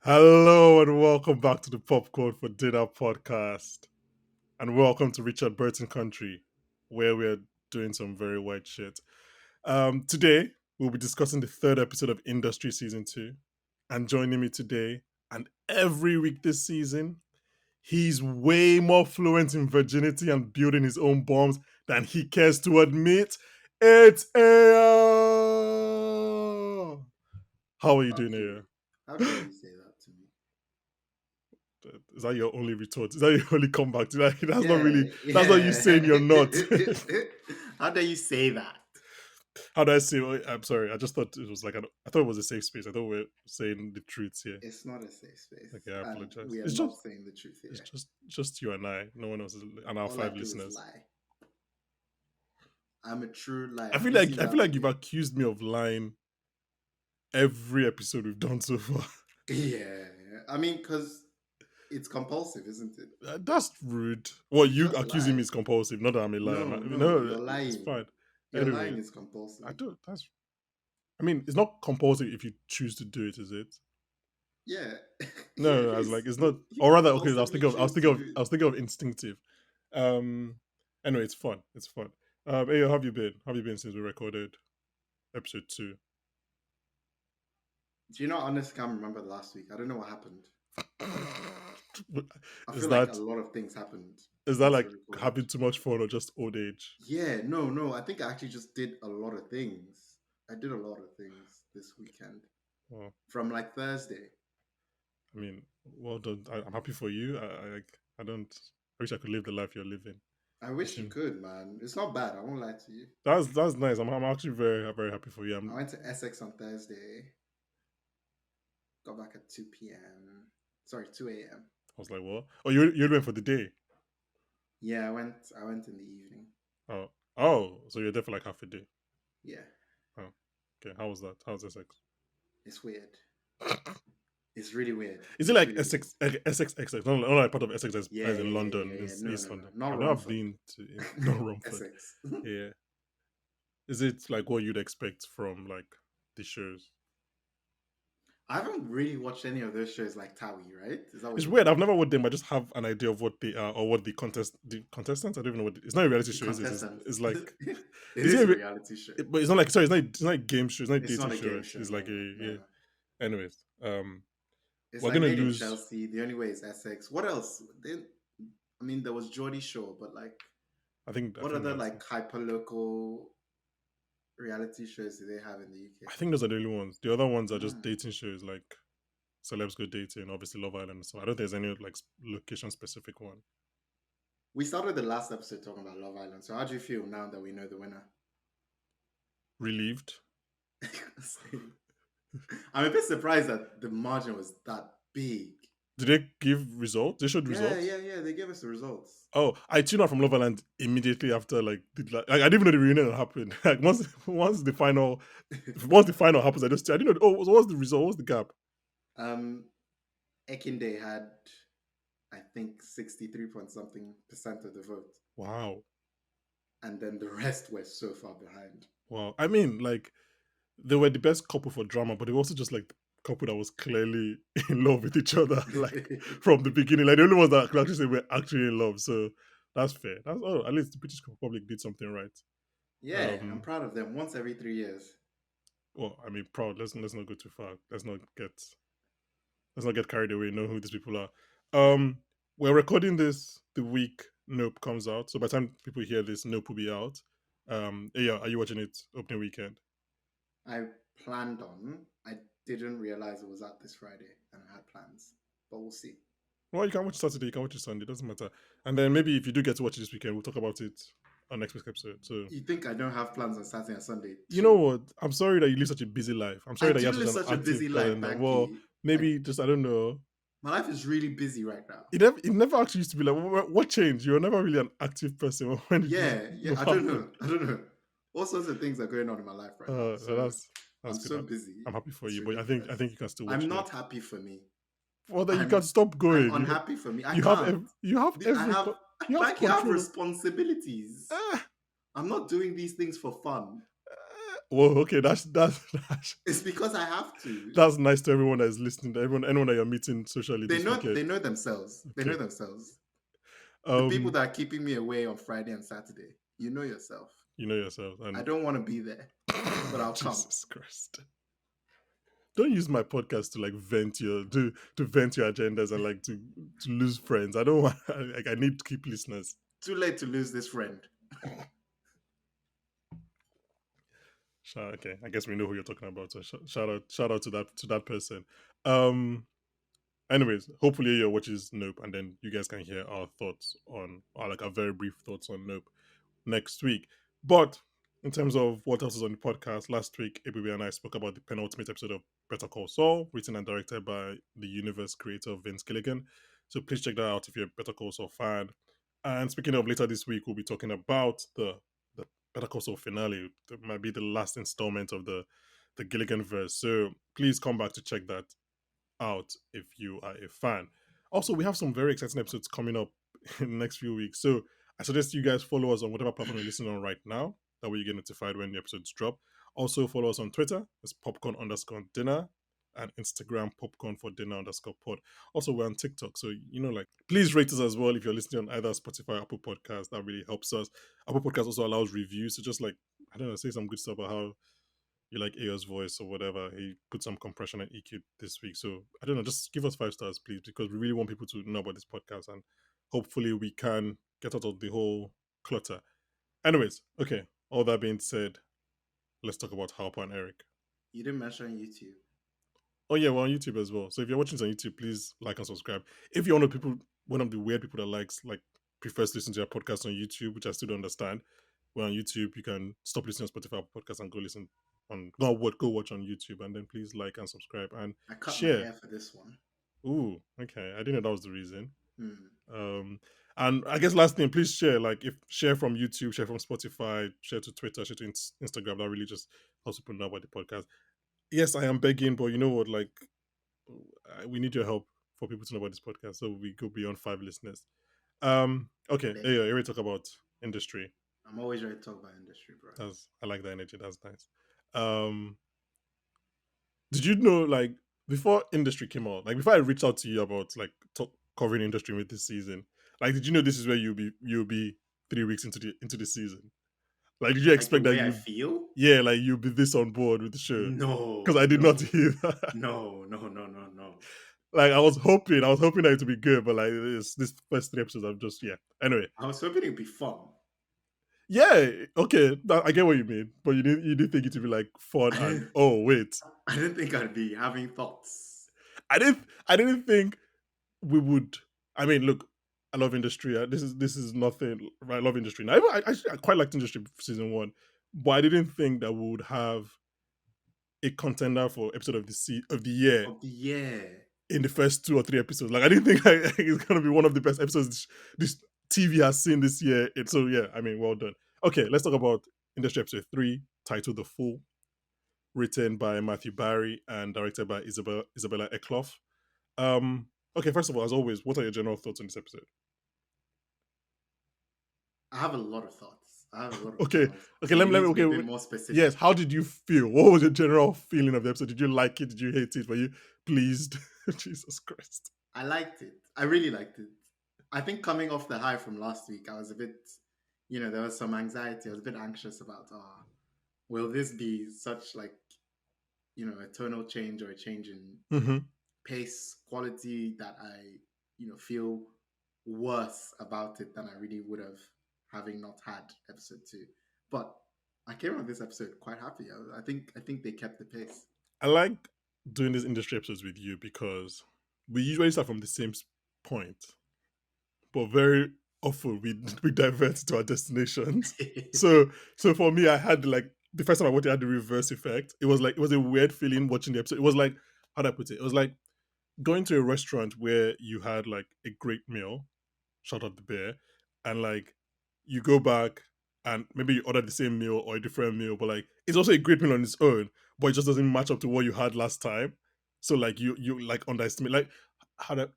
Hello and welcome back to the Popcorn for Dinner podcast. And welcome to Richard Burton Country, where we're doing some very white shit. Today, we'll be discussing the third episode of Industry Season 2. And joining me today, and every week this season, he's way more fluent in virginity and building his own bombs than he cares to admit. It's Eyo! How are you doing, Okay. Eyo? How dare you say that to me? Is that your only retort? Is that your only comeback? That's not Yeah, really. That's not you yeah. saying you're not. How dare you say that? How do I say? I'm sorry. I just thought it was like I thought it was a safe space. I thought we were saying the truth here. It's not a safe space, Okay, I and apologize. we are It's not just saying the truth it's here. just you and I. No one else, and our All I five do is listeners. lie. I'm a true I liar. feel You like see I that feel like you've video? accused me of lying every episode we've done so far. Yeah. I mean, because it's compulsive, isn't it? That's rude. What You you just accusing me lie. is compulsive. Not that I'm a liar, No, man. no, No, you're it's lying. fine. Your lying Anyway, is compulsive. I don't. That's. I mean, it's not compulsory if you choose to do it, is it? Yeah. Yeah, No, it no, I was like, is. it's not. You Or rather, okay, I was compulsively thinking of, I was choose to thinking of, do I it. was thinking of instinctive. Um. Anyway, it's fun. It's fun. Hey, how have you been? How have you been since we recorded episode 2? Do you know, honestly, can't remember the last week. I don't know what happened. I Is feel like a that lot of things happened is that since we like recorded. having too much fun or just old age? Yeah, no. I think I actually just did a lot of things. I did a lot of things this weekend Well, from like Thursday. I mean, well done. I'm happy for you. I don't. I wish I could live the life you're living. I You wish you seem could, man. It's not bad. I won't lie to you. that's nice. I'm actually very happy for you. I went to Essex on Thursday. Got back at 2 p.m. Sorry, 2 a.m. I was like, what? Oh, you went for the day. Yeah, I went in the evening. Oh, so you're there for like half a day. Yeah, Oh, okay. How was that? How was Essex? it's weird. It's really weird. Is it It's like really weird. Essex? Not like part of Essex as Yeah, in yeah, yeah, London, yeah, yeah. is No, East no, no. London. Not I've never Romford. been to not Romford. Essex. Yeah. Is it like what you'd expect from like the shows? I haven't really watched any of those shows like Towie, right? Is that what It's you weird. mean? I've never watched them. I just have an idea of what they are or what the contestants. I don't even know what it's not a reality The show. Is it? contestants. It's like It is is it? a reality show. But it's not like sorry. It's not a game show. It's not a It's dating not a show. game Right? show. It's like No, a no, yeah. no. Anyways, It's we're like gonna made in lose. Chelsea. The only way is Essex. What else? I mean, there was Geordie Shore, but like, I what think other that's. like hyper local reality shows do they have in the UK? I think those are the only ones. The other ones are just Hmm. dating shows like Celebs Go Dating, obviously Love Island. So I don't think there's any like location specific one. We started the last episode talking about Love Island. So how do you feel now that we know the winner? Relieved. I'm a bit surprised that the margin was that big. Did they give results? They showed Yeah, results. yeah, yeah. They gave us the results. Oh, I tuned out from Love Island immediately after like I didn't even know the reunion had happened. Like once the final happens, I didn't know. Oh, so what's the result? What's the gap? um, Ekinde had, I think, 63 point something percent of the vote, Wow, and then the rest were so far behind. wow. I mean, like they were the best couple for drama, but they were also just like the couple that was clearly in love with each other, like from the beginning. Like the only ones that could actually say we're actually in love. So that's fair. That's at least the British Republic did something right. Yeah, I'm Um, proud of them. Once every 3 years. well, I mean, proud. Let's not go too far. Let's not get carried away. Know who these people are. We're recording this the week Nope comes out. So by the time people hear this, Nope will be out. Yeah, are you watching it opening weekend? I planned on. I didn't realize it was out this Friday, and I had plans, but we'll see. Well, you can watch it Saturday, you can watch it Sunday, doesn't matter. And then maybe if you do get to watch it this weekend, we'll talk about it on next week's episode. So You think I don't have plans on Saturday and Sunday you know too? what? I'm sorry that you live such a busy life. I'm I sorry that you do have such live an such a busy active life, calendar. Well, Banky. maybe just I don't know. My life is really busy right now. It never actually used to be like what changed? You were never really an active person. When did this Yeah, yeah. I don't happen? know. I don't know. All sorts of things are going on in my life right now. So So that's I'm good. so busy. I'm happy for It's you, but I think I ridiculous. think you can still I'm watch not Nope. happy for me. Well, then you can I'm stop I'm going. unhappy for me. I You have can't. you have I every have you have Banky, I have control. responsibilities. Ah, I'm not doing these things for fun. Well, okay, that's It's because I have to. that's nice to everyone that is listening. To everyone, anyone that you're meeting socially this They weekend. know themselves. They know Okay. themselves. The people Um, that are keeping me away on Friday and Saturday, you know yourself. you know yourself, I and don't want to be there, but I'll come. Jesus Christ. Don't use my podcast to like vent your to vent your agendas and like to lose friends. I don't want like I need to keep listeners. Too late to lose this friend. Okay, I guess we know who you're talking about. So shout out to that person. Um, anyways, hopefully your watches Nope, and then you guys can hear our thoughts on, or like our very brief thoughts on Nope next week. But in terms of what else is on the podcast, last week ABB and I spoke about the penultimate episode of Better Call Saul, written and directed by the universe creator Vince Gilligan. So please check that out if you're a Better Call Saul fan. And speaking of, later this week, we'll be talking about the Better Call Saul finale. It might be the last installment of the Gilligan verse. So please come back to check that out if you are a fan. Also, we have some very exciting episodes coming up in the next few weeks. So I suggest you guys follow us on whatever platform you're listening on right now. That way you get notified when the episodes drop. Also follow us on Twitter. It's popcorn underscore dinner and Instagram popcorn for dinner underscore pod. Also, we're on TikTok. So, like, please rate us as well if you're listening on either Spotify or Apple Podcast. That really helps us. Apple Podcast also allows reviews. So just like, I don't know, say some good stuff about how you like Ayo's voice or whatever. He put some compression and EQ this week. So I don't know, just give us 5 stars, please, because we really want people to know about this podcast and hopefully we can get out of the whole clutter. Anyways, okay. All that being said, let's talk about Harper and Eric. You didn't mention YouTube. Oh yeah, we're on YouTube as well. So if you're watching this on YouTube, please like and subscribe. If you're one of the weird people that prefers to listen to your podcast on YouTube, which I still don't understand, we're on YouTube. You can stop listening on Spotify podcast and go watch on YouTube, and then please like and subscribe and I cut my share. hair for this one. Ooh, okay. I didn't know that was the reason. Hmm. Um, and I guess last thing, please share. Like, if share from YouTube, share from Spotify, share to Twitter, share to Instagram. That really just helps people know about the podcast. Yes, I am begging, but you know what? Like, we need your help for people to know about this podcast, so we go beyond 5 listeners. Okay, Bet. yeah, we talk about industry. I'm always ready to talk about industry, bro. I like that energy. That's nice. Um, did you know, like, before industry came out, like before I reached out to you about like covering industry with this season, like, did you know this is where you'll be 3 weeks into the season? Like, did you Like the expect that way I you, feel? yeah, like you'll be this on board with the show? Because No, I did not no, hear that. no, no, no, no, no. Like, I was hoping that it would be good, but like this first 3 episodes, I'm just yeah. Anyway, I was hoping it'd be fun. yeah, okay, I get what you mean, but you didn't think it would be like fun I and didn't, oh wait, I didn't think I'd be having thoughts. I didn't think we would. I mean, look, I love industry. This is nothing. I love industry. Now, I quite liked industry season 1, but I didn't think that we would have a contender for episode of the year Of the year. in the first 2 or 3 episodes. Like, I didn't think it's gonna be one of the best episodes this TV has seen this year. So yeah, I mean, well done. Okay, let's talk about industry episode 3, titled "The Fool," written by Matthew Barry and directed by Isabella Eckloff. Okay, first of all, as always, what are your general thoughts on this episode? I have a lot of thoughts. I have a lot of Okay, general thoughts. okay, So you let need me, to be okay, a bit more yes. specific. How did you feel? What was your general feeling of the episode? Did you like it? Did you hate it? Were you pleased? Jesus Christ. I liked it. I really liked it. I think coming off the high from last week, I was a bit, there was some anxiety. I was a bit anxious about, will this be such like, a tonal change or a change in Mm-hmm. pace, quality that I, feel worse about it than I really would have having not had episode 2. But I came on this episode quite happy. I think they kept the pace. I like doing these industry episodes with you because we usually start from the same point, but very often we divert to our destinations. So for me, I had like the first time I watched it had the reverse effect. It was a weird feeling watching the episode. It was like, how do I put it? It was like going to a restaurant where you had like a great meal, shout out the bear, and like you go back and maybe you order the same meal or a different meal, but like it's also a great meal on its own, but it just doesn't match up to what you had last time. So like you like underestimate like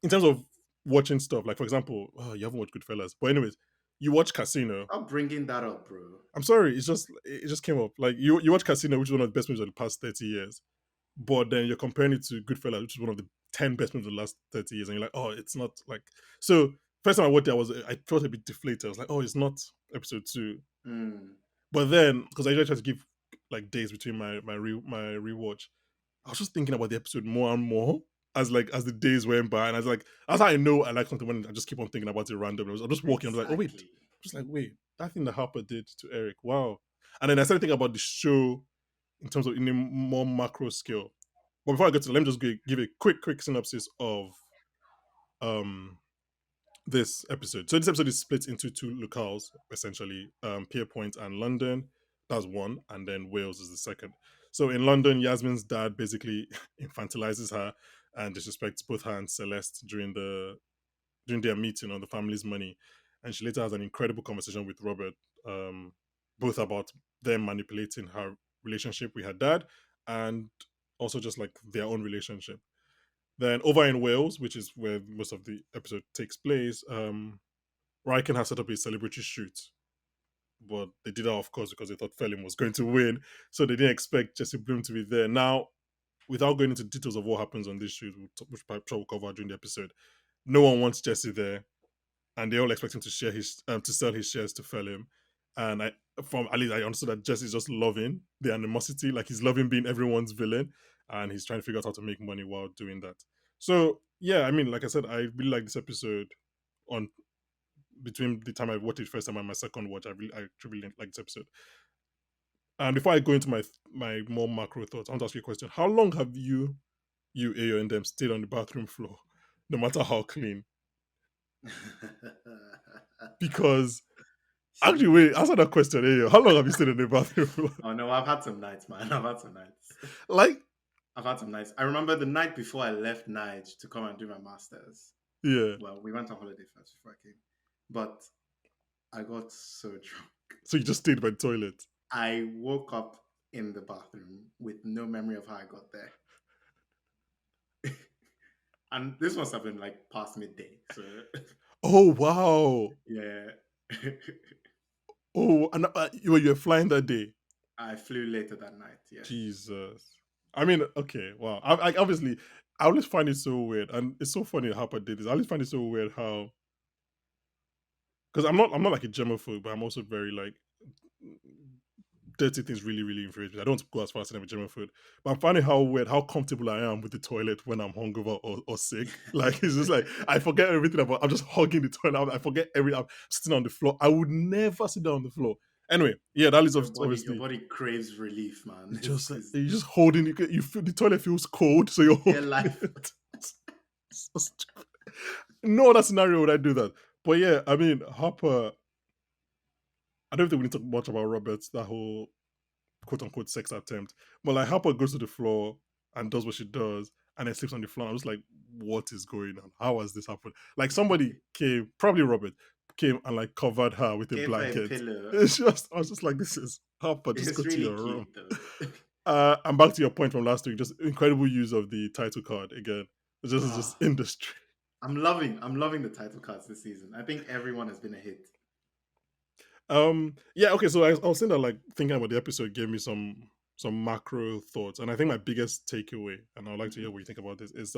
in terms of watching stuff, like for example, oh, you haven't watched Goodfellas. But anyways, you watch Casino. Stop bringing that up, bro. I'm sorry, it just came up. Like you watch Casino, which is one of the best movies of the past 30 years, but then you're comparing it to Goodfellas, which is one of the 10 best movies of the last 30 years, and you're like, oh, it's not like so. First time I watched it, I felt a bit deflated. I was like, oh, it's not episode two. Mm, But then, because I usually try to give like days between my rewatch, I was just thinking about the episode more and more as the days went by, and I was like, that's how I know I like something when I just keep on thinking about it randomly. I'm just walking, I'm like, oh wait, exactly. I'm just like, wait, that thing that Harper did to Eric, wow. And then I started thinking about the show in terms of in a more macro scale. But before I get to, let me just give a quick synopsis of um this episode. So this episode is split into two locales, essentially, Pierpoint and London. That's one, and then Wales is the second. So in London, Yasmin's dad basically infantilizes her and disrespects both her and Celeste during their meeting on the family's money. And she later has an incredible conversation with Robert, both about them manipulating her relationship with her dad and also just like their own relationship. Then over in Wales, which is where most of the episode takes place, Riken has set up a celebratory shoot, but they did that, of course, because they thought Felin was going to win, so they didn't expect Jesse Bloom to be there. Now, without going into details of what happens on this shoot, which I'm sure we'll cover during the episode, no one wants Jesse there, and they all expect him to share his to sell his shares to Felin. And from at least I understood that Jesse's just loving the animosity, like he's loving being everyone's villain, and he's trying to figure out how to make money while doing that. So yeah, I mean, like I said, I really like this episode. On between the time I watched it first time and my second watch, I truly like this episode. And before I go into my more macro thoughts, I want to ask you a question. How long have you, Ayo, and them stayed on the bathroom floor, no matter how clean? Because actually, wait, answer that question, Ayo. How long have you stayed on the bathroom floor? Oh no, I've had some nights, man. I've had some nights. Like, I've had some nights. I remember the night before I left Nige to come and do my masters. yeah. Well, we went on holiday first before I came, but I got so drunk. So you just stayed by the toilet. I woke up in the bathroom with no memory of how I got there. And this must have been like past midday. So Oh wow. yeah. Oh, and you were flying that day. I flew later that night, yes. Jesus. I mean, okay, wow. Obviously, I always find it so weird, and it's so funny how Harper did this. I always find it so weird how because I'm not like a germaphobe, but I'm also very like dirty things really infuriate me. I don't want to go as far as saying I'm a germaphobe, but I'm finding how weird, how comfortable I am with the toilet when I'm hungover or sick. Like it's just like I forget everything about. I'm just hugging the toilet. I forget everything. I'm sitting on the floor. I would never sit down on the floor. Anyway, yeah, that is Your obviously body craves relief, man. it's just like you're just holding. You feel the toilet feels cold, so you're Dear holding life. it. So stupid. No other scenario would I do that. But yeah, I mean Harper. I don't think we need to talk much about Roberts. That whole quote unquote sex attempt. But like Harper goes to the floor and does what she does and then sleeps on the floor. I'm just like, what is going on? How has this happened? Like somebody came, probably Robert, came and like covered her with a Gave her a blanket. pillow. It's just I was just like, this is Harper, just go It's to really your room. cute though. And back to your point from last week, just incredible use of the title card again. It's just Ah, industry. I'm loving the title cards this season. I think everyone has been a hit. Yeah, okay, so I was saying that like thinking about the episode gave me some macro thoughts. And I think my biggest takeaway, and I'd like to hear Mhm. what you think about this, is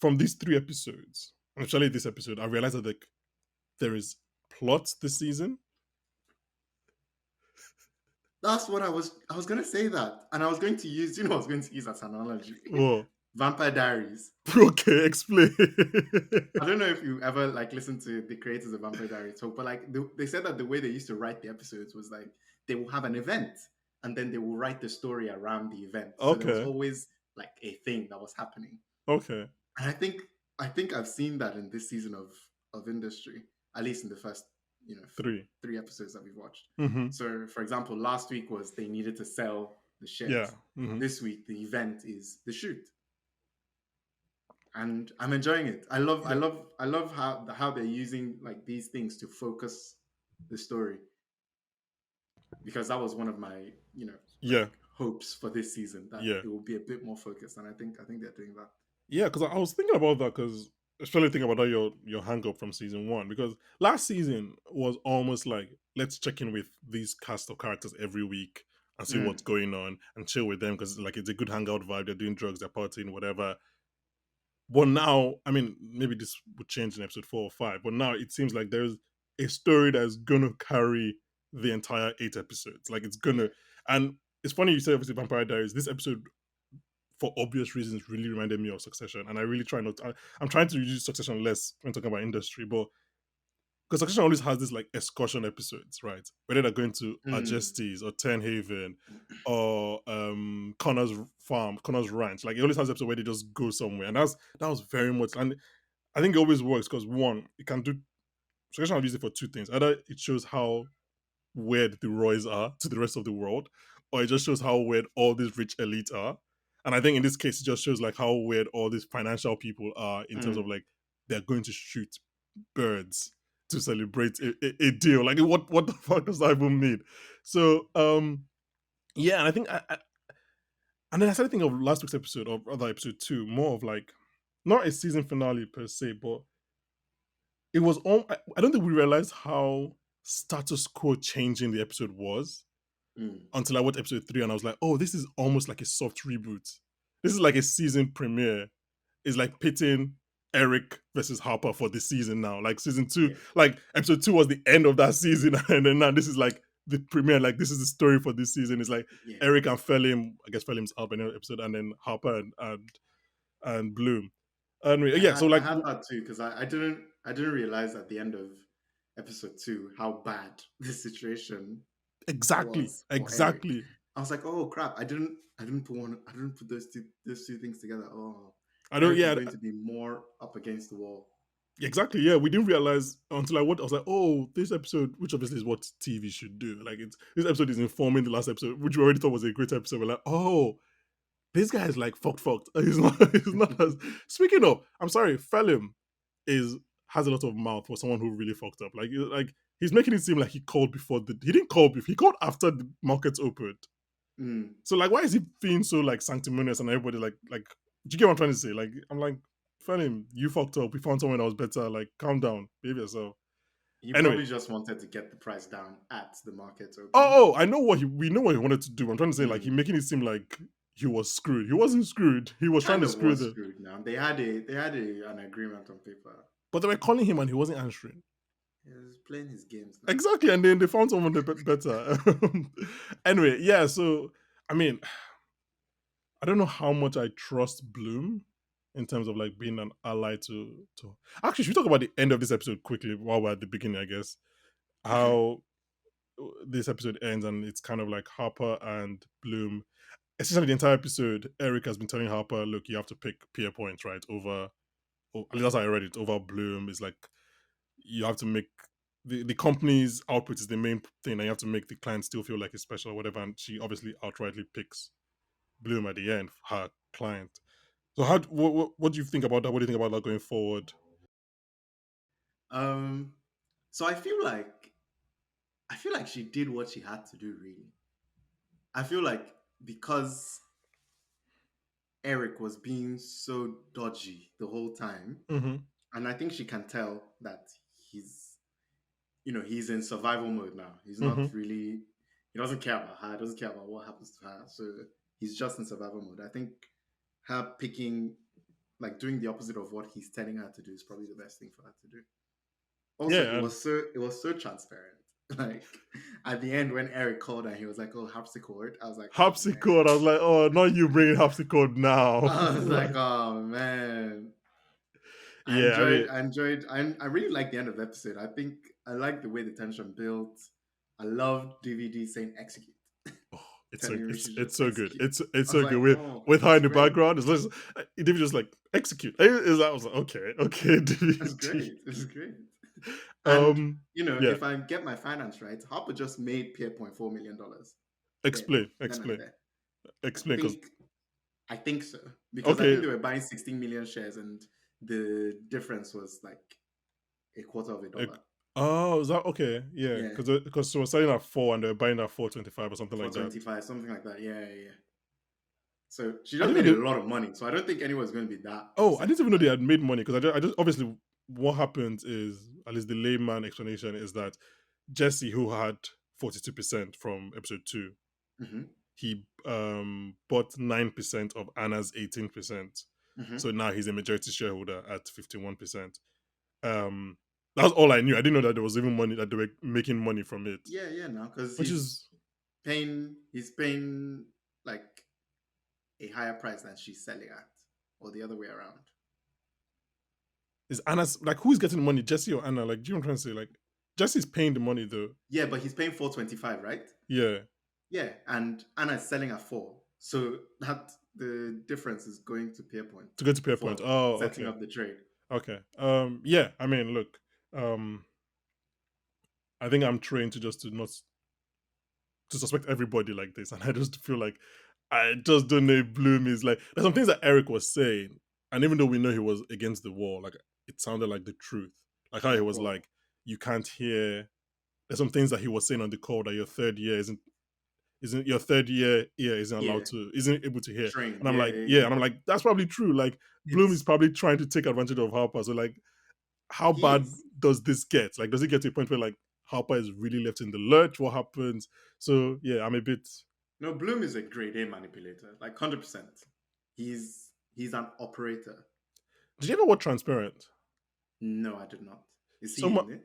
from these three episodes, especially this episode, I realized that like there is plot this season. That's what I was gonna say that. And I was going to use, I was going to use as an analogy. Oh, Vampire Diaries. okay, explain. I don't know if you ever like listened to the creators of Vampire Diaries talk, but like they said that the way they used to write the episodes was like they will have an event and then they will write the story around the event. So there was Okay, always like a thing that was happening. okay, And I think I've seen that in this season of industry, at least in the first, three. three episodes that we've watched. Mm-hmm. So for example, last week was they needed to sell the Yeah. shares. Mm-hmm. This week the event is the shoot. And I'm enjoying it. I love how they're using like these things to focus the story because that was one of my Yeah. hopes for this season that Yeah. it will be a bit more focused, and I think they're doing that. Yeah. Because I was thinking about that because especially think about your hang up from season one, because last season was almost like let's check in with these cast of characters every week and see what's Mm, going on and chill with them because like it's a good hangout vibe. They're doing drugs, they're partying, whatever. But now, I mean, maybe this would change in episode 4 or 5, but now it seems like there's a story that's gonna carry the entire 8 episodes. Like it's yeah. gonna, and it's funny you say obviously Vampire Diaries. This episode, for obvious reasons, really reminded me of Succession, and I really try not. I'm trying to use Succession less when talking about industry, but because Succession always has this like excursion episodes, right? Whether they're going to Mm, Adjesties or Ten Haven or Connor's farm, Connor's ranch. Like it always has episodes where they just go somewhere, and that was very much. And I think it always works because one, it can do. Succession I've used it for two things. Either it shows how weird the Roys are to the rest of the world, or it just shows how weird all these rich elites are. And I think in this case, it just shows like how weird all these financial people are in terms of mm. like they're going to shoot birds to celebrate a deal. Like what the fuck does that even mean? So yeah, and I think and then I started thinking of last week's episode or rather episode two, more of like not a season finale per se, but it was all I don't think we realized how status quo changing the episode was Mm. until I watched episode 3 and I was like, oh, this is almost like a soft reboot. This is like a season premiere. It's like pitting Eric versus Harper for the season now. Like season two, Yeah, like episode 2 was the end of that season, and then now this is like the premiere. Like this is the story for this season. It's like yeah. Eric and Felim, I guess Felim's out by the end of the episode, and then Harper and Bloom. And yeah, so I like had that too because I didn't realize at the end of episode two how bad the situation exactly, was for Eric. exactly. I was like, oh crap, I didn't put those two things together. Oh, I don't. Eric is Yeah, going to be more up against the wall. exactly. Yeah, we didn't realize until I watched. I was like, "Oh, this episode," which obviously is what TV should do. Like, it's this episode is informing the last episode, which we already thought was a great episode. We're like, "Oh, this guy is like fucked. He's not. He's not as." Speaking of, I'm sorry, Felim is has a lot of mouth for someone who really fucked up. Like he's making it seem like he called before the. He didn't call before. He called after the markets opened. Mm. So like, why is he being so like sanctimonious and everybody like? Do you get what I'm trying to say? Like, I'm like, Felim, you fucked up. We found someone that was better. Like, calm down, behave yourself. He Anyway, probably just wanted to get the price down at the market open. oh, I know what we know what he wanted to do. I'm trying to say like he Mm. making it seem like he was screwed. He wasn't screwed. He was trying Kind to of screw was them, screwed now. They had an agreement on paper. but they were calling him and he wasn't answering. He was playing his games now. Exactly, and then they found someone better. Anyway, yeah. So I mean, I don't know how much I trust Bloom in terms of like being an ally to. Actually, should we talk about the end of this episode quickly while we're at the beginning? I guess Okay. how this episode ends and it's kind of like Harper and Bloom. Essentially, the entire episode, Eric has been telling Harper, "Look, you have to pick peer points, right? Over, at least that's how I read it. Over Bloom is like you have to make the company's output is the main thing, and you have to make the client still feel like it's special or whatever." And she obviously outrightly picks Bloom at the end, her client. So, what do you think about that? What do you think about that going forward? Um. So I feel like she did what she had to do. Really, I feel like because Eric was being so dodgy the whole time, Mm-hmm. and I think she can tell that he's he's in survival mode now. He's Mm-hmm. not really he doesn't care about her. Doesn't care about what happens to her. So he's just in survival mode. I think her picking like doing the opposite of what he's telling her to do is probably the best thing for her to do. Also, Yeah, and it was so transparent. Like at the end when Eric called and he was like, "Oh, harpsichord," I was like, "Oh man," Hapsicode. I was like, oh, not you bringing Hapsicode now. I was like, Like, "Oh man." yeah, I mean, I really like the end of the episode. I think I like the way the tension built. I love DVD saying execute, oh, telling her she should it's just so good. execute. It's I was so like, good "Oh, with her it's in the great. background. It's just David just like execute. I was like, okay, It's DVD. great. It's great." And Yeah. if I get my finance right, Harper just made Pierre $4 million there, then and Explain, there. I because think I think so because I think okay. they were buying 16 million shares, and the difference was like a quarter of a Like, dollar. oh, is that okay? Yeah, Yeah, because she was selling at 4 and they were buying at 4.25 or something for like that. 25, something like that. Yeah, yeah, yeah. So she I just didn't made know a they. lot of money. So I don't think anyone's going to be that Oh, I upset didn't even with know they that. had made money because I just obviously what happens is, at least the layman explanation is that Jesse, who had 42% from episode two, Hmm. he bought 9% of Anna's 18%. Hmm. So now he's a majority shareholder at 51%. Um, that's all I knew. I didn't know that there was even money that they were making money from it, Yeah, yeah, now because which is he's paying like a higher price than she's selling at, or the other way around. Anna's like, who's getting money, Jesse or Anna? Like, do you know what I'm trying to say? Like, Jesse's paying the money though. Yeah, but he's paying 425, right? Yeah, Yeah, and Anna is selling at four, so that the difference is going to Pierpoint to go to Pierpoint. for Oh, setting okay, up the trade. okay. Yeah. I mean, look. Um, I think I'm trained to just to not to suspect everybody like this, and I just feel like I just don't know if Bloom is like. There's some things that Eric was saying, and even though we know he was against the wall, like it sounded like the truth. Like how he Like was what? like, you can't hear. There's some things that he was saying on the call that your third year isn't your third year ear isn't allowed Yeah, to isn't able to hear. trained. And I'm Yeah, like, yeah, yeah, yeah. and I'm like, that's probably true. Like Bloom is It's probably trying to take advantage of Harper. So like, how he bad is. does this get? Like, does it get to a point where like Harper is really left in the lurch? What happens? So yeah, I'm a bit. No, Bloom is a grade A manipulator, like 100%. He's an operator. Did you ever watch Transparent? No, I did not. Is So he in it?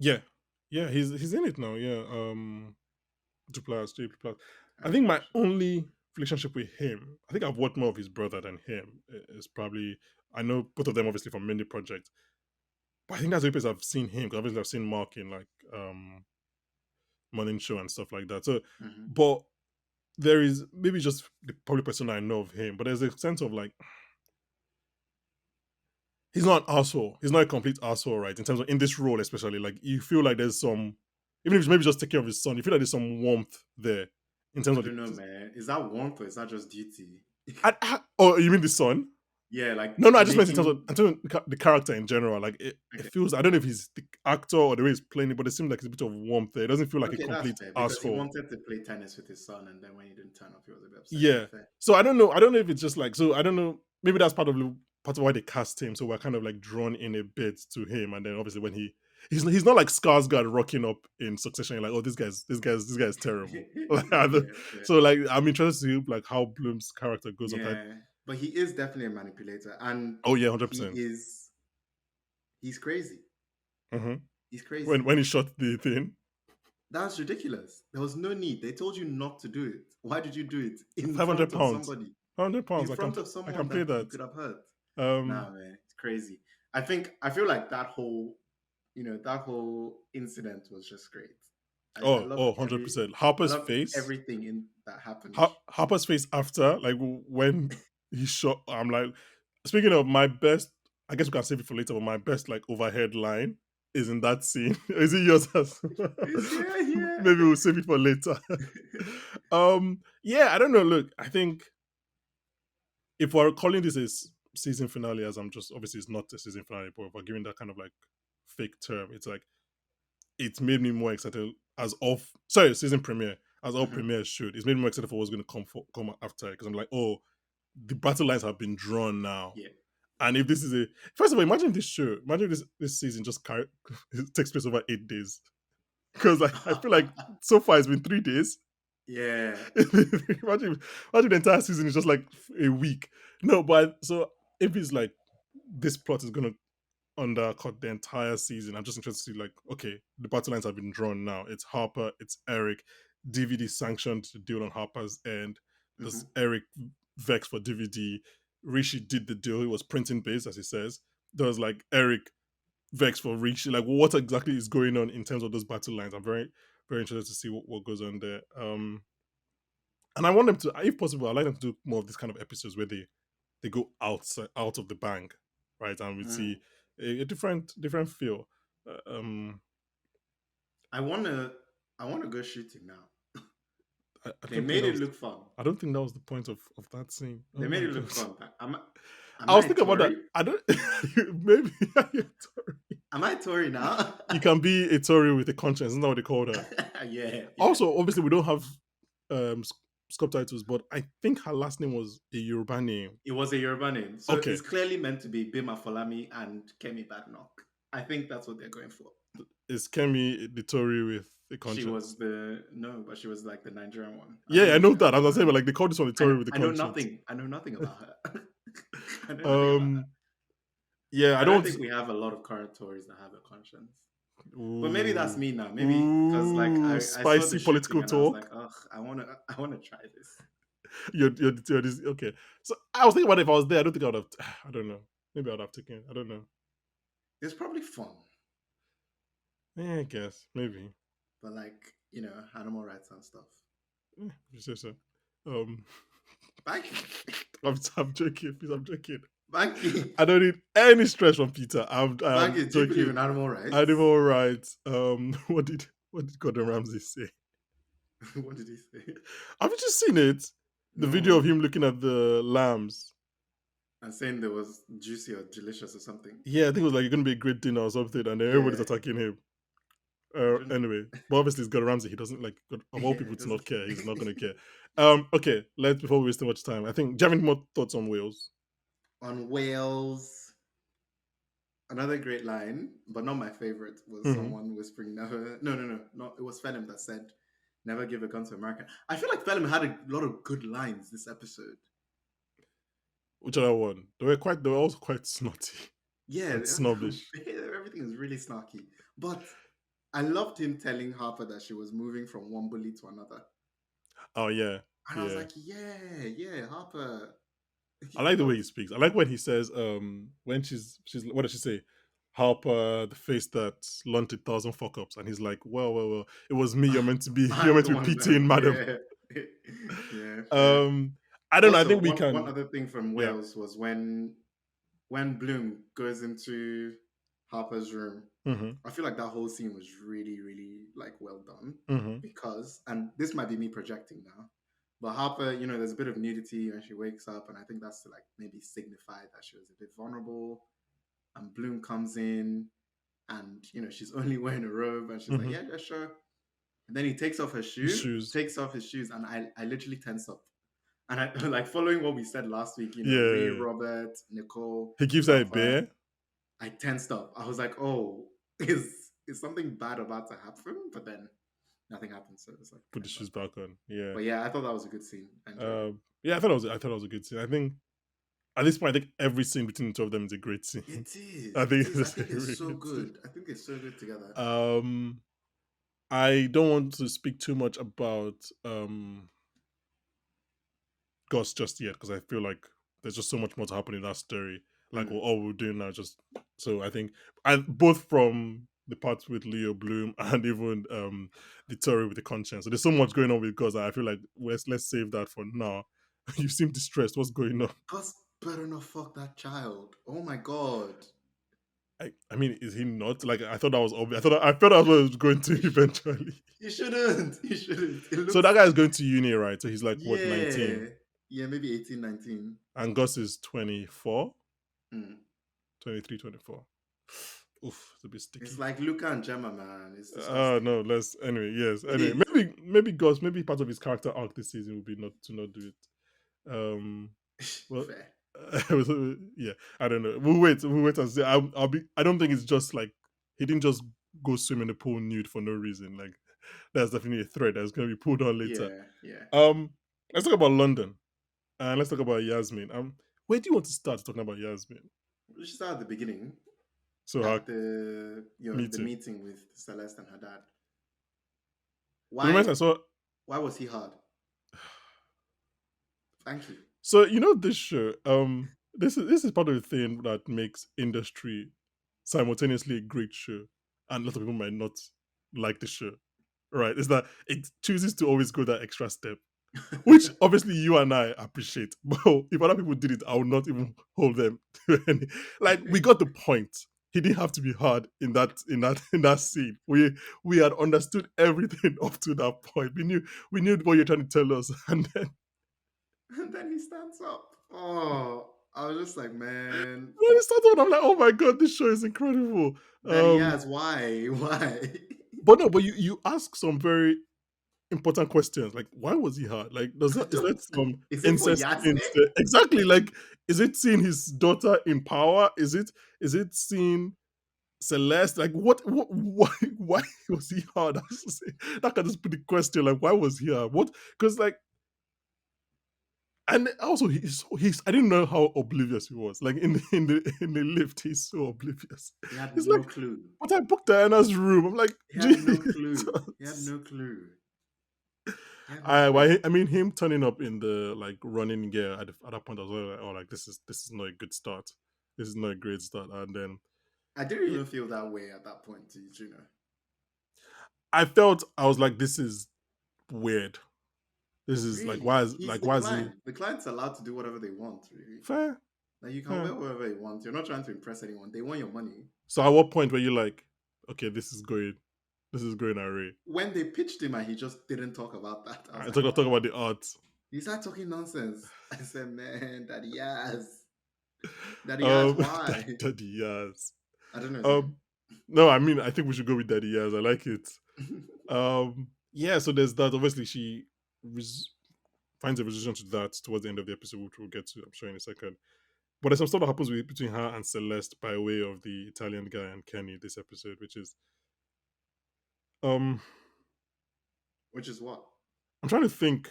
yeah, yeah, he's in it now. Yeah, two plus, three plus. I Oh think my gosh. only relationship with him, I think I've watched more of his brother than him. Is probably I know both of them obviously from Mindy Project, but I think that's the place I've seen him because obviously I've seen Mark in like Morning Show and stuff like that. So, Hmm. but there is maybe just the probably person I know of him, but there's a sense of like he's not an asshole. He's not a complete asshole, right? In terms of in this role, especially, like you feel like there's some, even if it's maybe just take care of his son, you feel like there's some warmth there in terms I of the. don't know, man. Is that warmth or is that just duty? Oh, you mean the son? Yeah, like No, no, I just meant making. in terms of the character in general. Like it Okay, feels. I don't know if he's the actor or the way he's playing it, but it seems like it's a bit of warmth there. It doesn't feel like a okay, that's complete fair because he asshole. wanted to play tennis with his son, and then when he didn't turn up, he was a bit upset. Yeah, Yeah. fair. So I don't know. I don't know if it's just like so. I don't know. Maybe that's part of why they cast him. So we're kind of like drawn in a bit to him, and then obviously when he's not like Skarsgård rocking up in Succession. You're like, oh, this guy's terrible. Like, Yeah, fair. so like I'm interested to see like how Bloom's character goes up. That Yeah, but he is definitely a manipulator, and oh yeah, 100%. he is he's crazy. Hmm. He's When crazy. he shot the thing, That's ridiculous. There was no need. They told you not to do it. Why did you do it in 500 front of pounds, somebody? 500 pounds. In front of I someone can play that you that. could have hurt? Um. Nah, man, it's crazy. I feel like that whole incident was just great. I Oh, loved 100%. I Harper's loved face. everything in that happened. Harper's face after, like when he shot. I'm like, speaking of my best, I guess we can save it for later. But my best like overhead line is in that scene. Is it yours? Yeah, yeah. Maybe we'll save it for later. Yeah, I don't know. Look, I think if we're calling this a season finale, as I'm just obviously it's not a season finale, but if we're giving that kind of like fake term, it's like it made me more excited as of sorry season premiere as all Mhm. premieres should. It's made me more excited for what's going to come after because I'm like, oh, the battle lines have been drawn now. Yeah. And if this is a first of all, imagine this show, imagine this season just it takes place over 8 days because I feel like so far it's been 3 days. Yeah. imagine imagine the entire season is just like a week. No, but so if it's like this plot is gonna undercut the entire season. I'm just interested to see, like, okay, the battle lines have been drawn now. It's Harper, it's Eric. DVD sanctioned the deal on Harper's end. Does Mhm. Eric vex for DVD? Rishi did the deal. He was printing base, as he says. There was like Eric vex for Rishi. Like, what exactly is going on in terms of those battle lines? I'm very, very interested to see what goes on there. And I want them to, if possible, I'd like them to do more of these kind of episodes where they go out of the bank, right? And we Mm. see a different feel. Uh, um, I wanna I wanna go shooting now. I They don't think made that it was. look fun. I don't think that was the point of that scene. Oh They made my it look god! fun. I Am was I a thinking about that. Tory? I don't. Maybe Am I Tory now? you can be a Tory with a conscience. Isn't that what they called her? Yeah, yeah. Also, obviously, we don't have subtitles, but I think her last name was a Yoruba name. It was a Yoruba name. So Okay, it's clearly meant to be Bima Folami and Kemi Badnoch. I think that's what they're going for. is Kemi the Tory with a She was conscience? the no, but she was like the Nigerian one. I don't Yeah, know I if know you heard that. As of I said, her. but like they call this one the Tory with a I know conscience. nothing. I know nothing about her. I know nothing about her. Um, yeah, I I don't don't. think we have a lot of current Tories that have a conscience. But maybe that's Ooh, me now. Maybe because like ooh, I saw the spicy shooting political and I was like, talk. ugh, I wanna try this. You're this, okay. So I was thinking about if I was there. I don't think I would have. I don't know. Maybe I would have taken it. I don't know. It's probably fun, Yeah, I guess maybe. but like animal rights and stuff. If you say so. Um, Banky, I'm joking. Please, I'm joking. Banky, I don't need any stress from Peter. I'm Banky. Do you believe joking. in animal rights? Animal rights. What did Gordon Ramsay say? What did he say? Have you just seen it? The video of No, him looking at the lambs. and saying there was juicy or delicious or something. Yeah, I think it was like you're gonna be a great dinner or something, and then everybody's Yeah, attacking him. I don't. Anyway, but obviously it's Gordon Ramsay. He doesn't like of all Yeah, people it to doesn't not care. care. He's not gonna care. Okay. Let's before we waste too much time. I think. Do you have any more thoughts on Wales? On whales, another great line, but not my favorite, was Hmm. someone whispering, "Never." No, no, no, no. It was Phelim that said, "Never give a gun to America." I feel like Phelim had a lot of good lines this episode. Which other one? They were quite. They were also quite snotty and Yeah, snobbish. everything is really snarky. But I loved him telling Harper that she was moving from one bully to another. Oh yeah, And I was yeah. like, yeah, yeah, Harper, I like the that way he was speaks. I like when he says, when she's what does she say? Harper, the face that launched 1,000 fuck ups, and he's like, well, it was me. You're meant to be. You're I'm meant the to be one pitying, that, madam. yeah, yeah, fair. Um, I don't know. I Also, think we one can. other thing from Yeah. Wales was when Bloom goes into Harper's room. Mm-hmm. I feel like that whole scene was really, really like well done Mm-hmm. because, and this might be me projecting now, but Harper, there's a bit of nudity when she wakes up, and I think that's to like maybe signify that she was a bit vulnerable. And Bloom comes in, and she's only wearing a robe, and she's like, Mm-hmm. "Yeah, yeah, sure." And then he His shoes. takes off his shoes, and I literally tense up. And I like following what we said last week, Ree, Yeah. Robert, Nicole, He gives her a Harper. bear. I tensed up. I was like, oh, is something bad about to happen? But then nothing happened, so it's like Put the fine. shoes back on. Yeah. But yeah, I thought that was a good scene. I enjoyed it. Yeah. I thought it was a good scene. I think at this point, I think every scene between the two of them is a great scene. It is. I It think is. I it's a think they're really so good scene. good. I think they're so good together. Um, I don't want to speak too much about Gus just yet because I feel like there's just so much more to happen in that story. Like Mm. all we're doing now, just so I think, and both from the parts with Leo Bloom and even the story with the conscience. So there's so much going on with Gus. I feel like let's save that for now. You seem distressed. What's going on? Gus better not fuck that child. Oh my god. I mean, is he not? Like I thought that was obvious. I thought that was going to You, sh- eventually. you shouldn't. You shouldn't. It So that looks guy is going to uni, right? So he's like what, yeah. 19, Yeah, maybe 18, 19. and Gus is 24, Mm. 23, 24. Oof, it's a bit It's sticky. like Luca and Gemma, man. It's disgusting. No, let's anyway. Yes, It anyway. is. Maybe Gus. Maybe part of his character arc this season would be not to not do it. Well, Fair. yeah. I don't know. We'll wait. We'll wait and see. I'll be. I don't think it's just like he didn't just go swim in the pool nude for no reason. Like that's definitely a thread that's going to be pulled on later. Yeah, yeah. Um, let's talk about London and let's talk about Yasmin. Where do you want to start talking about Yasmin? We should start at the beginning So her at the meeting. meeting with Celeste and her dad. The moment Why I saw. why was he hard? Thank you. So this show. This is part of the thing that makes industry simultaneously a great show, and a lot of people might not like the show. Right? Is that it chooses to always go that extra step, which obviously you and I appreciate. But if other people did it, I would not even hold them to any. Like we got the point. He didn't have to be hard in that scene. We had understood everything up to that point. We knew what you're trying to tell us, and then And then he stands up. Oh, I was just like, man. when it started, I'm like, oh my god, this show is incredible. Then he Um, has why? Why? but no, but you ask some very important questions. Like, why was he hard? Like, I is that don't. some Is it for incest Yasmin? hints there? Exactly. Like, is it seeing his daughter in power? Is it seeing Celeste? Like, what why was he hard? I was just saying, that can just put the question, like, why was he hard? What? Because like, and also he's I didn't know how oblivious he was. Like in the lift, he's so oblivious. He had He's no like, clue. but I booked Diana's room. I'm like, He had no clue. He had Jesus. no clue. He had no clue. I mean, him turning up in the like running gear at that point, I was like, oh, like this is not a good start. This is not a great start. And then I didn't yeah, even feel that way at that point, you know. I was like, this is weird. This is like, Really, he's the why is he client. The client's allowed to do whatever they want, really. fair? Like you can Fair. wear whatever you want. You're not trying to impress anyone. They want your money. So at what point were you like, okay, this is going array? When they pitched him and he just didn't talk about that, I was I like, talk wow. about the art. He started talking nonsense. I said, man, Daddy Yaz, That, why? Daddy Yaz. I don't know his name. Um, no, I mean, I think we should go with Daddy Yaz. I like it. Yeah. So there's that. Obviously, she res- finds a resolution to that towards the end of the episode, which we'll get to, I'm sure, in a second. But there's some stuff that happens between her and Celeste by way of the Italian guy and Kenny this episode, which is um, Which is what? I'm trying to think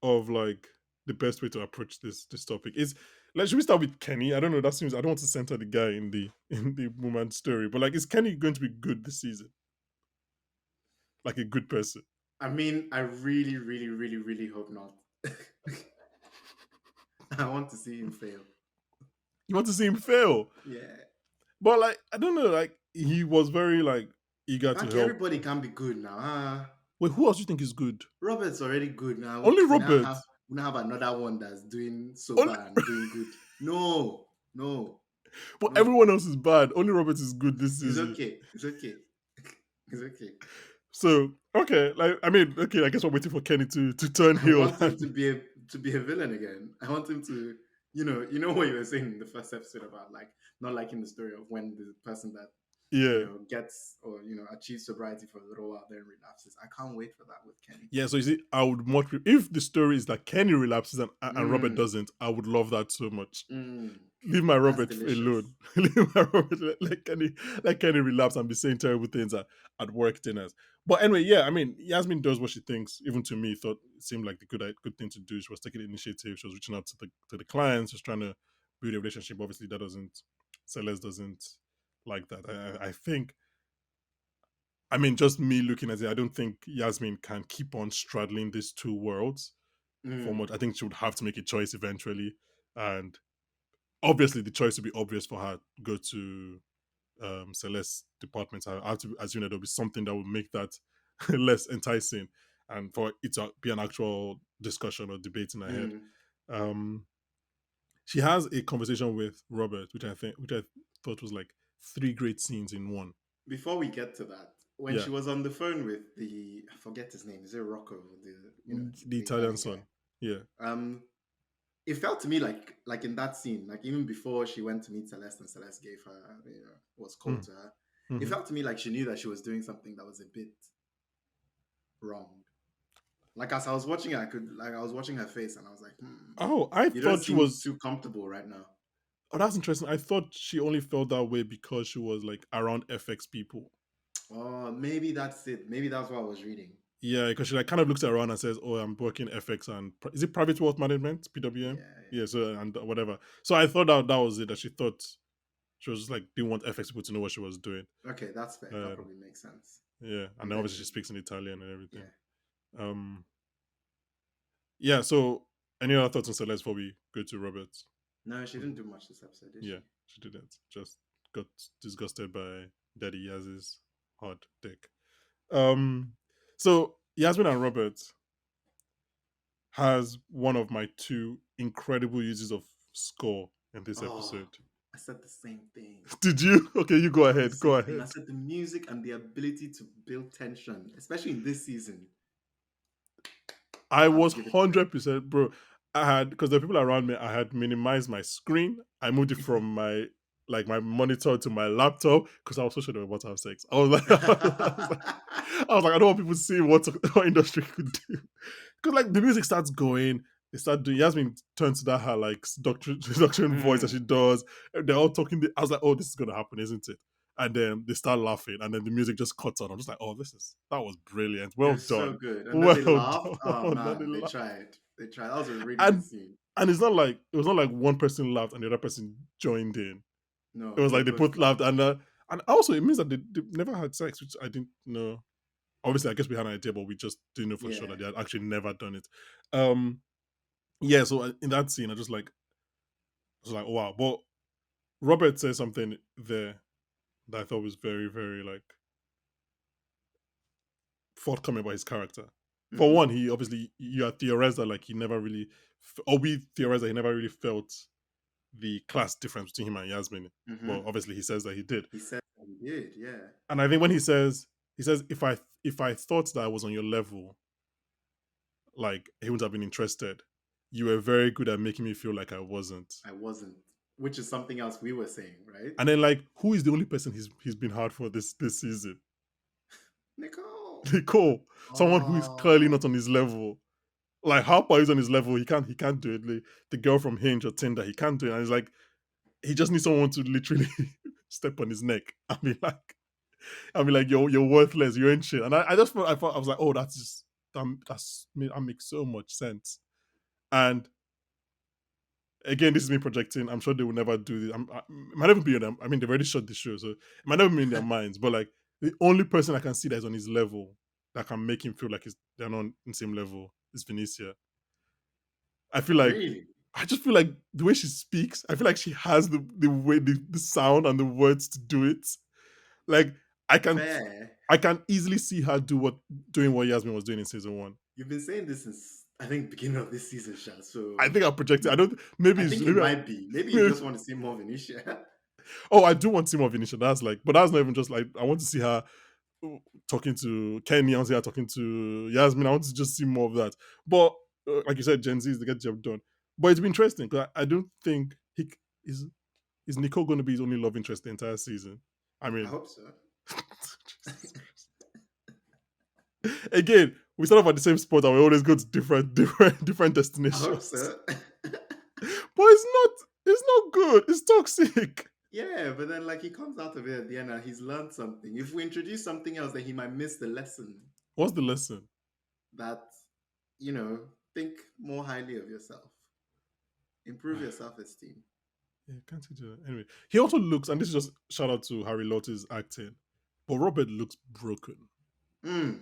of like the best way to approach this topic. Is like, should we start with Kenny? I don't know. That seems I don't want to center the guy in the woman's story, but like, is Kenny going to be good this season? Like a good person? I mean, I really, really, really, really hope not. I want to see him fail. You want to see him fail, Yeah. but like, I don't know. Like, he was very like eager to Okay, help. everybody can be good now. Wait, who else do you think is good? Robert's already good now. Only We now Robert. have we now have another one that's doing Only, sober and doing good. No, no, but no. everyone else is bad. Only Robert is good this It's season. okay. It's okay. It's okay. So okay, like I mean, okay, I guess we're waiting for Kenny to turn I heel. want him to be a villain again. I want him to, you know what you were saying in the first episode about like not liking the story of when the person that Yeah. gets or achieves sobriety for a little while then relapses. I can't wait for that with Kenny. Yeah, so you see, I would much if the story is that Kenny relapses and Robert Mm, doesn't, I would love that so much. mm, Leave my that's Robert delicious. alone. Leave my Robert let Kenny relapse and be saying terrible things at work dinners. But anyway, yeah, I mean, Yasmin does what she thinks. Even to me, thought it seemed like the good thing to do. She was taking the initiative. She was reaching out to the clients. She was trying to build a relationship. Obviously, that doesn't Celeste doesn't like that. I think I mean, just me looking at it, I don't think Yasmin can keep on straddling these two worlds for Mm, much. I think she would have to make a choice eventually. And obviously, the choice would be obvious for her. Go to Celeste's department. I have to assume that there'll be something that will make that less enticing and for it to be an actual discussion or debate in her head. mm. Um, she has a conversation with Robert, which I thought was like three great scenes in one. Before we get to that, when Yeah, she was on the phone with the I forget his name, is it Rocco, the the Italian Italian guy? son. Yeah. Um, it felt to me like in that scene, like even before she went to meet Celeste and Celeste gave her, was cold Mm, to her. It mhm. felt to me like she knew that she was doing something that was a bit wrong. Like as I was watching her, I was watching her face and I was like, Oh, I you don't thought she seem was. too comfortable right now. Oh, that's interesting. I thought she only felt that way because she was like around FX people. Oh, maybe that's it. Maybe that's what I was reading. Yeah, because she like kind of looks around and says, "Oh, I'm working FX and is it private wealth management (PWM)?" Yeah, Yeah, so and whatever. So I thought that was it. That she thought she was just like didn't want FX people to know what she was doing. yeah. Okay, that's fair. That Um, probably makes sense. yeah, and And then obviously she then speaks in Italian and everything. yeah. Um, yeah. So any other thoughts on Celeste before we go to Robert? No, she didn't do much this episode, did Yeah, she? she didn't. Just got disgusted by Daddy Yaz's hard dick. Um, so Yasmin and Robert has one of my two incredible uses of score in this Oh, episode. I said the same thing. Did you? Okay, you I go said the ahead. Go same thing. I ahead. said the music and the ability to build tension, especially in this season. I I have was to give it to them. 100%, bro. I had because the people around me, I had minimized my screen. I moved it from my like my monitor to my laptop because I was so sure they were about to have sex. I was like, I don't want people seeing what industry could do. Because like the music starts going, they start doing. Yasmin turns to that her like seduction voice that she Mm. does. And they're all talking. I was like, oh, this is gonna happen, isn't it? And then they start laughing, and then the music just cuts on. I'm just like, oh, that was brilliant. It Well was so done, good. And then well they done. laughed. Oh And then they man, they laugh. tried. They tried. That was a really good And scene. it's not like it was not like one person laughed and the other person joined in. It No, was they like they both both laughed, laughed. and also it means that they never had sex, which I didn't know. Obviously, I guess we had an idea, but we just didn't know for sure Yeah. that they had actually never done it. Um, yeah. So in that scene, I was like, oh, wow. But Robert said something there that I thought was very, very like forthcoming about his character. For Mm-hmm. one, he obviously you had theorized that like he never really, or we theorized that he never really felt the class difference between him and Yasmin. Mm-hmm. But obviously, he says that he did. He said that he did, yeah. And I think when he says if I thought that I was on your level, like he would have been interested. You were very good at making me feel like I wasn't. I wasn't. Which is something else we were saying, right? And then like, who is the only person he's been hard for this season? Nicole. Nicole, someone who is clearly Oh, not on his level. Like Harper is on his level, he can't do it. Like, the girl from Hinge or Tinder, he can't do it. And it's like he just needs someone to literally step on his neck and be like, you're worthless, you ain't shit. And I just I was like, oh, that makes so much sense. And again, this is me projecting. I'm sure they will never do this. It might never be in them. I mean, they've already shot the show, so it might never be in their minds. But like the only person I can see that is on his level that can make him feel like they're not on the same level is Venetia. I feel like really? I just feel like the way she speaks, I feel like she has the way the sound and the words to do it. Like I can Fair. I can easily see her doing what Yasmin was doing in season one. You've been saying this since I think beginning of this season, Sha. I So think I projected. I don't. Maybe I it's think it maybe. might be. Maybe you Maybe just want to see more Venetia. oh, I do want to see more Venetia. That's like, but that's not even just like I want to see her talking to Kenny. I want to see her talking to Yasmin. I want to just see more of that. But like you said, Gen Z is to get the job done. But it's been interesting because I don't think he is Nicole going to be his only love interest the entire season. I I mean, hope so. again, we start off at the same spot and we always go to different I hope destinations. so. But it's not good. It's toxic. Yeah, but then like he comes out of it at the end and he's learned something. If we introduce something else, then he might miss the lesson What's the lesson? that, think more highly of yourself. Improve your self-esteem. Yeah, can't he do that? Anyway, he also looks, and this is just shout out to Harry Lottie's acting, but Robert looks broken. Mm.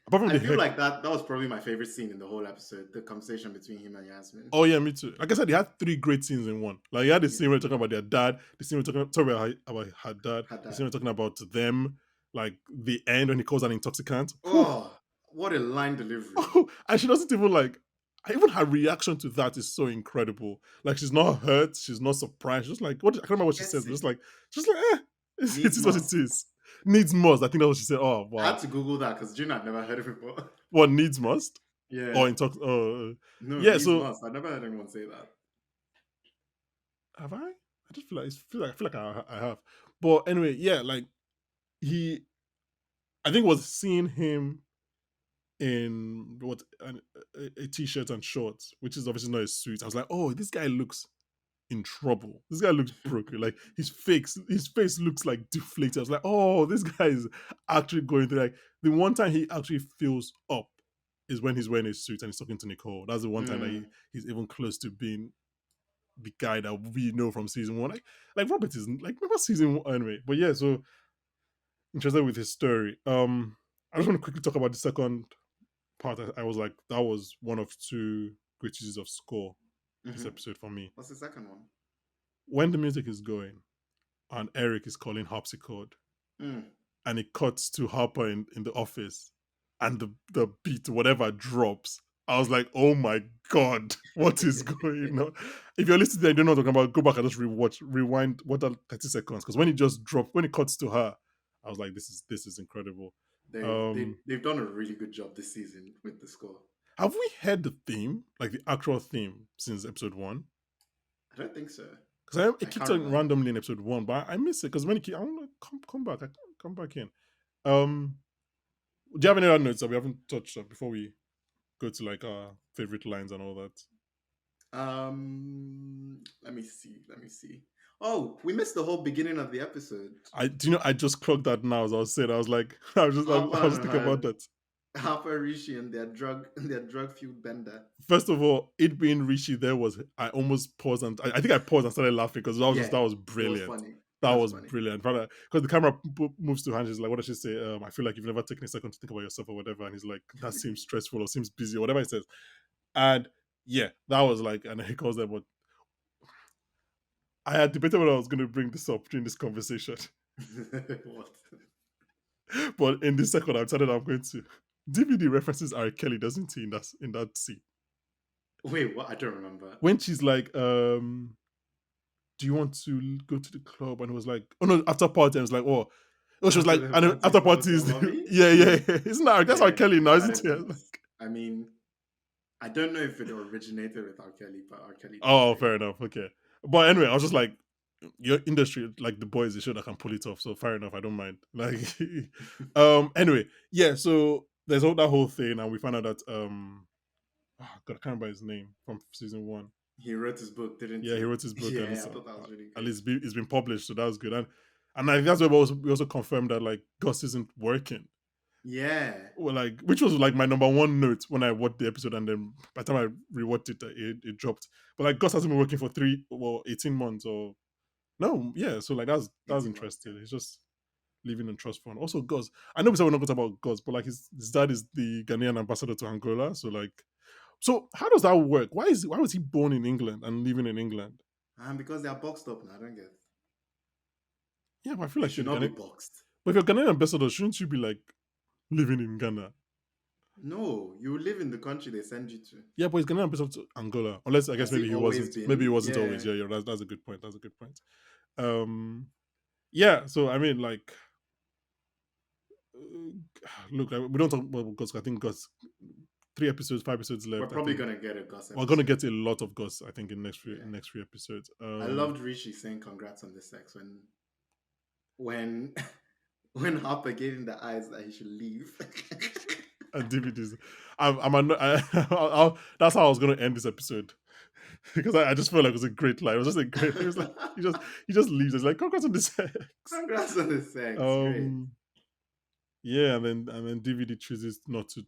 Apart from I the feel heck. like that was probably my favorite scene in the whole episode, the conversation between him and Yasmin. Oh yeah, me too. Like I said, he had three great scenes in one. Like he had the Yeah, scene where they're talking about their dad, the scene where talking sorry about her dad, had the scene that. where talking about them, like the end when he calls an intoxicant. Whew. Oh, what a line delivery. And she doesn't even like. Even her reaction to that is so incredible. Like she's not hurt, she's not surprised. She's just like, what? I can't remember what she says, Gets but it. just like, it Needs is what it must. is. Needs must. I think that's what she said. Oh I had wow. to Google that because June had never heard of it before. What needs must? Or Yeah. intox? No, Yeah. needs So must. I never heard anyone say that. have I? I just feel like I have. But anyway, yeah. Like he, I think was seeing him in a t-shirt and shorts, which is obviously not a suit. I was like, oh, this guy looks in trouble. This guy looks broken. Like his face looks like deflated. I was like, oh, this guy is actually going through like the one time he actually feels up is when he's wearing a suit and he's talking to Nicole. That's the one time that Mm. he's even close to being the guy that we know from season one. Like Robert is like remember season one anyway. But yeah, so interested with his story. I just want to quickly talk about the second part. I was like, that was one of two great uses of score this Hmm. episode for me. What's the second one? When the music is going and Eric is calling harpsichord Mm. and it cuts to Harper in the office and the beat, whatever drops. I was like, oh my God, what is going on? If you're listening and you don't know what I'm talking about, go back and just rewind what that 30 seconds. Because when it just dropped, when it cuts to her, I was like, this is incredible. They've done a really good job this season with the score. Have we heard the theme, like the actual theme, since episode one? I don't think so. because I it kicked can't on remember. randomly in episode one, but I miss it because when it I want to come back. I can't come back in. Um, do you have any other notes that we haven't touched on before we go to like our favorite lines and all that? Let me see. Let me see. Oh, we missed the whole beginning of the episode. I do you know I just clocked that now as I was saying. I was like, I Harper was and thinking about her that. Harper Rishi and their drug fueled bender. First of all, it being Rishi there was I almost paused and I think I paused and started laughing because Yeah, that was it was brilliant. funny. That That's was funny. brilliant. Because the camera moves to hands, she's like, what does she say? I feel like you've never taken a second to think about yourself or whatever. And he's like, that seems stressful or seems busy or whatever he says. And yeah, that was like, and he calls them. But I had debated whether I was going to bring this up during this conversation, What? but in this second, I decided I'm going to. DVD references R. Kelly, doesn't he? In that scene Wait, what? I don't remember. when she's like, do you want to go to the club? And it was like, oh no, after party. And it was like, she was After like, the and then party, after suppose party your is, mommy? yeah, yeah, yeah. Isn't that, that's R. Yeah, Kelly now, that isn't is it? Like, nice. I mean, I don't know if it originated with R. Kelly, but R. Kelly did oh, say fair enough. Okay. But anyway, I was just like, your industry, like the boys, they show that can pull it off. So fair enough. I don't mind. Like, anyway, yeah. So there's all that whole thing, and we found out that, God, I can't remember his name from season one. he wrote his book, didn't Yeah, he he? wrote his book, and Yeah, it's I thought that was really at good. least it's been published, so that was good. And I think that's where we also confirmed that like Gus isn't working. Yeah, Well, like which was like my number one note when I watched the episode, and then by the time I rewatched it, it dropped. But like Gus hasn't been working for 18 months or no, yeah. So like that's 18 months, yeah. interesting. He's just living in trust fund. Also, Gus. I know we said we're not going to talk about Gus, but like his dad is the Ghanaian ambassador to Angola. So like, so how does that work? Why was he born in England and living in England? And because they are boxed up now, I don't get. Yeah, but I feel They like you're should the not be Ghanaian. boxed. But if you're Ghanaian ambassador, shouldn't you be like living in Ghana? No, you live in the country they send you to. Yeah, but he's Ghanaian ambassador to Angola. Unless I guess Has he maybe he always wasn't. Maybe he been? wasn't always. Yeah. Yeah, that's a good point. That's a good point. Yeah. So I mean, like, look, we don't talk about Gus. I think Gus 3 episodes, 5 episodes We're left. I probably think gonna get a Gus we're gonna episode. get a lot of Gus. I think in Yeah. next few episodes. I loved Rishi saying congrats on the sex when when Harper gave him the eyes that he should leave. And DVDs. That's how I was gonna end this episode because I just felt like it was a great line. It was just a great. It was like he just leaves. It's like congrats on the sex. Congrats on the sex. Great. Um, yeah, and then DVD chooses not to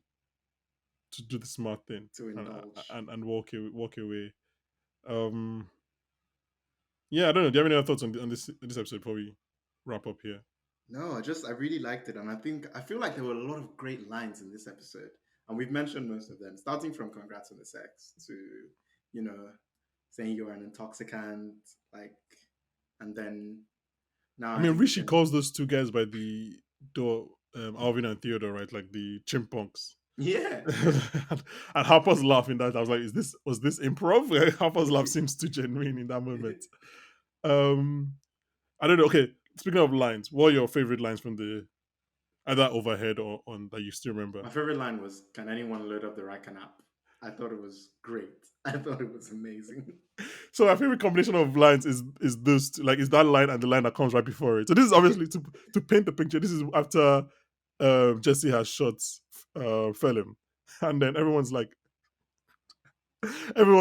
do the smart thing To indulge. and walk away. Um, yeah, I don't know. Do you have any other thoughts on this episode before we wrap up here? No, I really liked it, and I feel like there were a lot of great lines in this episode, and we've mentioned most of them, starting from "Congrats on the sex" to, you know, saying you're an intoxicant, like, and then now I I mean, think we Rishi can, calls those two guys by the door, Alvin and Theodore, right? Like the chimpunks. yeah, yeah. And Harper's laughing that I was like, was this improv? Harper's laugh seems too genuine in that moment. Um, I don't know. Okay, speaking of lines, what are your favorite lines from the either overhead or on that you still remember? My favorite line was, "Can anyone load up the Rakan app?" I thought it was great. I thought it was amazing. So my favorite combination of lines is this like is that line and the line that comes right before it. So this is obviously to paint the picture. This is after Jesse has shot Phelim, and then everyone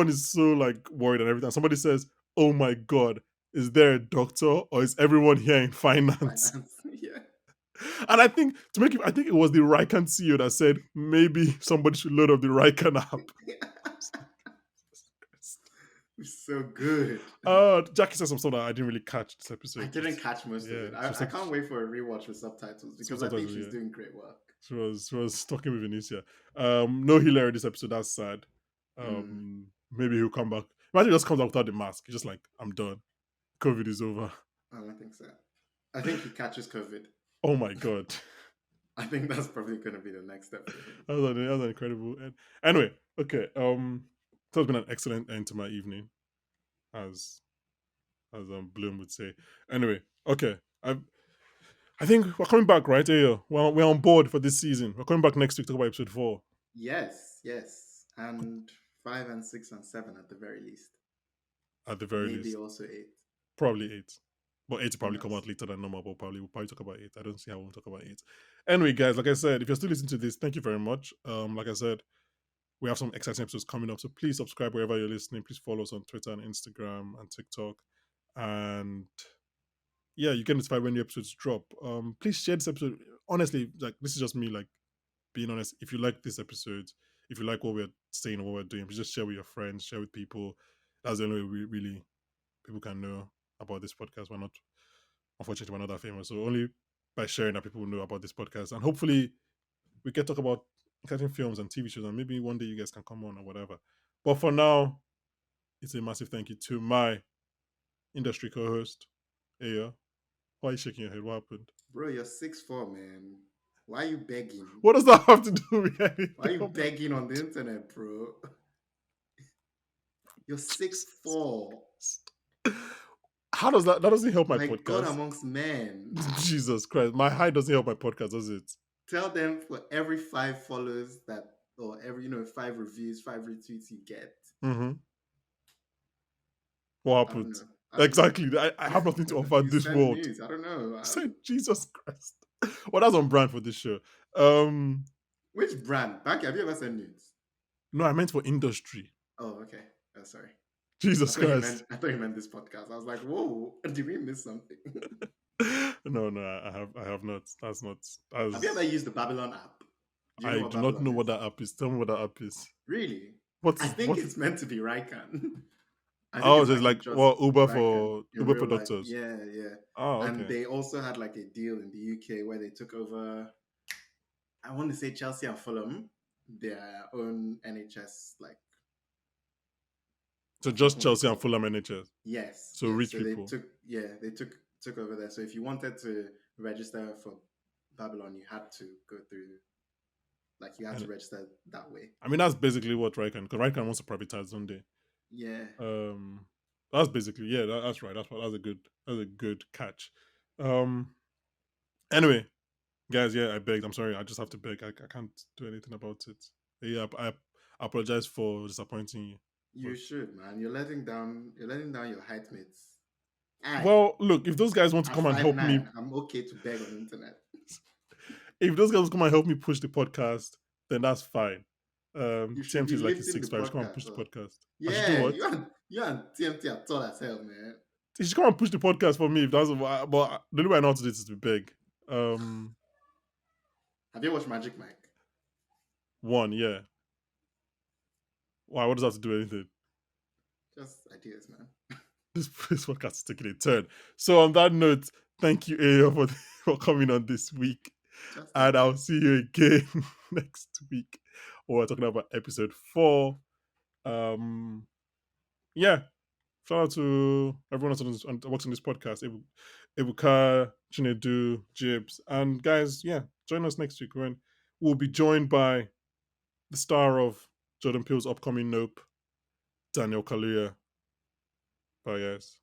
is so like worried and everything. Somebody says, "Oh my god, is there a doctor or is everyone here in finance?" Finance, yeah. And I think I think it was the Rycan CEO that said maybe somebody should load up the Rycan app. It's so good. Jackie said some stuff that I didn't really catch this I episode. didn't catch most of Yeah, it. I can't wait for a rewatch with subtitles because I think subtitles. she's Yeah, doing great work. she was talking with Vinicia. No Hillary this episode. That's sad. Mm, Maybe he'll come back. Imagine he just comes out without the mask. He's just like, I'm done. COVID is over. I don't think so. I think he catches COVID. Oh my god. I think that's probably going to be the next step for him. That was an incredible end. Anyway, okay. So it's been an excellent end to my evening, as Bloom would say. Anyway, okay. I think we're coming back, right? Yeah, we're on board for this season. We're coming back next week to talk about episode 4 Yes, yes. And 5 and 6 and 7 at the very least. at the very Maybe least. also 8. Probably eight. But eight will Who probably come out knows? later than normal, but probably we'll probably talk about eight. I don't see how we'll talk about eight. Anyway, guys, like I said, if you're still listening to this, thank you very much. Like I said, we have some exciting episodes coming up. So please subscribe wherever you're listening. Please follow us on Twitter and Instagram and TikTok. And yeah, you get notified when new episodes drop. Please share this episode. Honestly, like this is just me like being honest. If you like this episode, if you like what we're saying or what we're doing, please just share with your friends, share with people. That's the only way we really people can know about this podcast. We're not unfortunately we're not that famous. So only by sharing that people will know about this podcast. And hopefully we can talk about catching films and TV shows and maybe one day you guys can come on or whatever. But for now, it's a massive thank you to my industry co-host, Aya. Why are you shaking your head? What happened? Bro, you're 6'4", man. Why are you begging? What does that have to do with Why are anything? you Oh my begging on the internet, bro? You're 6'4". How does that doesn't help my My God podcast? amongst men. Jesus Christ. My height doesn't help my podcast, does it? Tell them for every 5 follows that, or every 5 reviews, 5 retweets you get. Mm-hmm. What I don't happened? know. I don't know. Exactly. I have nothing to offer You this send world. news. I don't know. Said Jesus Christ. Well, that's on brand for this show. Um, Which brand? Banky, have you ever sent news? no, I meant for industry. Oh, okay. Oh, sorry. Jesus Christ. I thought you meant this podcast. I was like, whoa, did we miss something? No, I have not. That's not Have you ever as used the Babylon app? Do you know I what do not Babylon know what is? that app is. Tell me what that app is. Really? What I is think what is it's meant to be Raikan. I think oh, it's so it's actually like just what Uber Raikan in for real life. doctors. Yeah, yeah. Oh, And okay. they also had like a deal in the UK where they took over, I want to say Chelsea and Fulham, their own NHS, like, So I forgot just what they Chelsea and call. Fulham NHS. Yes, So yes. rich So they people. took, yeah, they took over there. So if you wanted to register for Babylon, you had to go through, like, you had to And register that way. I mean that's basically what Rycan because Rycan wants to privatize one day. Yeah. Um that's basically yeah, that's right. That's a good catch. Um anyway, guys, yeah, I begged. I'm sorry. I just have to beg. I can't do anything about it. Yeah, I apologize for disappointing you. You But should, man. You're letting down your height mates. I, well, look, if those guys want to at come and five help me, nine, I'm okay to beg on the internet. if those guys come and help me push the podcast, then that's fine. You should TMT be is like his lifting the 6'5". She come and push podcast the up. podcast. I should do Yeah, what? you and TMT are tall as hell, man. She should come and push the podcast for me. If that's but the only way I know how to do it is to beg. Um, Have you watched Magic Mike? one, yeah. Why? What does that have to do with anything? Just ideas, man. This podcast is taking a turn. So on that note, thank you, Ayo, for for coming on this week. Just And I'll ideas. see you again next week. We're talking about episode 4. Um, yeah. Shout out to everyone that's watching this podcast. Ebuka, Chinedu, Jibs. And guys, yeah, join us next week when we'll be joined by the star of Jordan Peele's upcoming Nope, Daniel Kaluuya. Bye, guys.